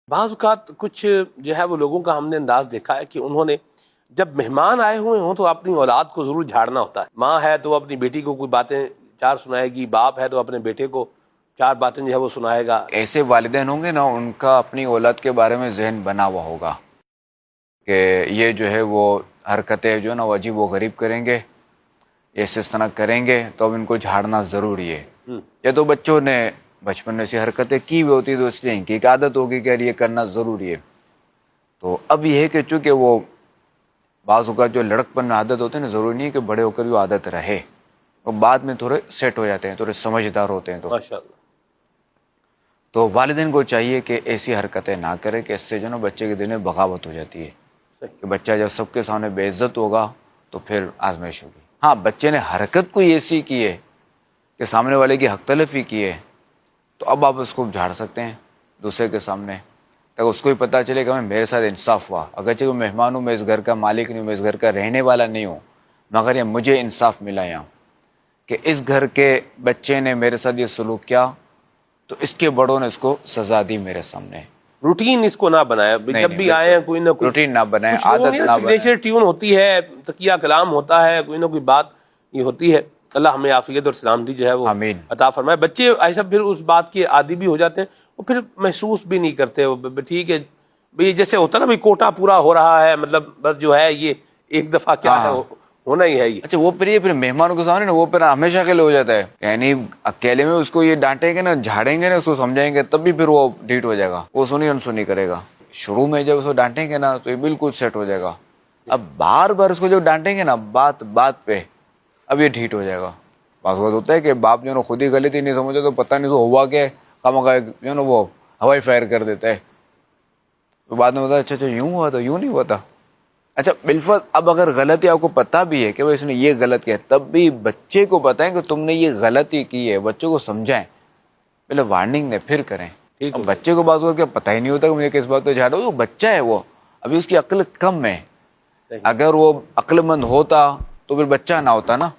بعض اوقات کچھ جو ہے وہ لوگوں کا ہم نے انداز دیکھا ہے کہ انہوں نے جب مہمان آئے ہوئے ہوں تو اپنی اولاد کو ضرور جھاڑنا ہوتا ہے. ماں ہے تو وہ اپنی بیٹی کو کوئی باتیں چار سنائے گی، باپ ہے تو اپنے بیٹے کو چار باتیں جو ہے وہ سنائے گا. ایسے والدین ہوں گے نا، ان کا اپنی اولاد کے بارے میں ذہن بنا ہوا ہوگا کہ یہ جو ہے وہ حرکتیں جو ہے نا وہ عجیب و غریب کریں گے، ایسے اس طرح کریں گے تو اب ان کو جھاڑنا ضروری ہے. یا تو بچوں نے بچپن میں ایسی حرکتیں کی ہوئی ہوتی تو اس لیے ان کی ایک عادت ہوگی کہ یہ کرنا ضروری ہے. تو اب یہ ہے کہ چونکہ وہ بعض اوقات جو لڑکپن میں عادت ہوتے ہیں نا، ضروری نہیں ہے کہ بڑے ہو کر وہ عادت رہے، وہ بعد میں تھوڑے سیٹ ہو جاتے ہیں، تھوڑے سمجھدار ہوتے ہیں. ماشاءاللہ. تو والدین کو چاہیے کہ ایسی حرکتیں نہ کرے کہ اس سے جو نا بچے کے دل میں بغاوت ہو جاتی ہے کہ بچہ جب سب کے سامنے بے عزت ہوگا تو پھر آزمائش ہوگی. ہاں، بچے نے حرکت کوئی ایسی کی ہے کہ سامنے والے کی حق تلفی کی ہے تو اب آپ اس کو جھاڑ سکتے ہیں دوسرے کے سامنے، تاکہ اس کو بھی پتہ چلے کہ میرے ساتھ انصاف ہوا. اگرچہ وہ مہمان ہوں، میں اس گھر کا مالک نہیں ہوں، میں اس گھر کا رہنے والا نہیں ہوں، مگر یہ مجھے انصاف ملا یہاں کہ اس گھر کے بچے نے میرے ساتھ یہ سلوک کیا تو اس کے بڑوں نے اس کو سزا دی میرے سامنے. روٹین اس کو نہ بنائے، جب بھی آئے ہیں کوئی نہ کوئی روٹین نہ بنائے، کچھ لوگوں عادت کی نہ بنائے. سگنیچر ٹیون ہوتی ہے، تقیہ کلام ہوتا ہے، کوئی نہ کوئی بات یہ ہوتی ہے. اللہ ہمیں عافیت اور سلامتی جو ہے وہ آمین. عطا فرمائے. بچے ایسا پھر اس بات کے عادی بھی ہو جاتے ہیں، وہ پھر محسوس بھی نہیں کرتے. وہ ٹھیک ہے بھئی، جیسے ہوتا ہے نا بھئی کوٹا پورا ہو رہا ہے، مطلب بس جو ہے یہ ایک دفعہ کیا ہے ہونا ہی ہے یہ. اچھا، وہ پھر مہمانوں کے سامنے نا وہ پھر ہمیشہ کے لیے ہو جاتا ہے. یعنی اکیلے میں اس کو یہ ڈانٹیں گے نا، جھاڑیں گے نا، اس کو سمجھائیں گے تب بھی پھر وہ ڈھیٹ ہو جائے گا، وہ سنی انسنی کرے گا. شروع میں جب اس کو ڈانٹیں گے نا تو یہ بالکل سیٹ ہو جائے گا. اب بار بار اس کو جب ڈانٹیں گے نا بات بات پہ، اب یہ ڈھیٹ ہو جائے گا. بعض وقت ہوتا ہے کہ باپ جو ہے نا خود ہی غلطی نہیں سمجھے تو پتہ نہیں تو ہوا کہ خواہ جو ہے نا وہ ہوائی فائر کر دیتا ہے، تو بعد میں ہوتا ہے اچھا یوں ہوا تھا، یوں نہیں ہوا تھا. اچھا بالفرض اب اگر غلطی آپ کو پتہ بھی ہے کہ وہ اس نے یہ غلط کیا، تب بھی بچے کو بتائیں کہ تم نے یہ غلطی کی ہے، بچوں کو سمجھائیں، پہلے وارننگ دیں پھر کریں. اب بچے کو بعض وقت پتہ ہی نہیں ہوتا کہ مجھے کس بات پہ جھاڑا، وہ بچہ ہے، وہ ابھی اس کی عقل کم ہے. اگر وہ عقل مند ہوتا تو پھر بچہ نہ ہوتا نا.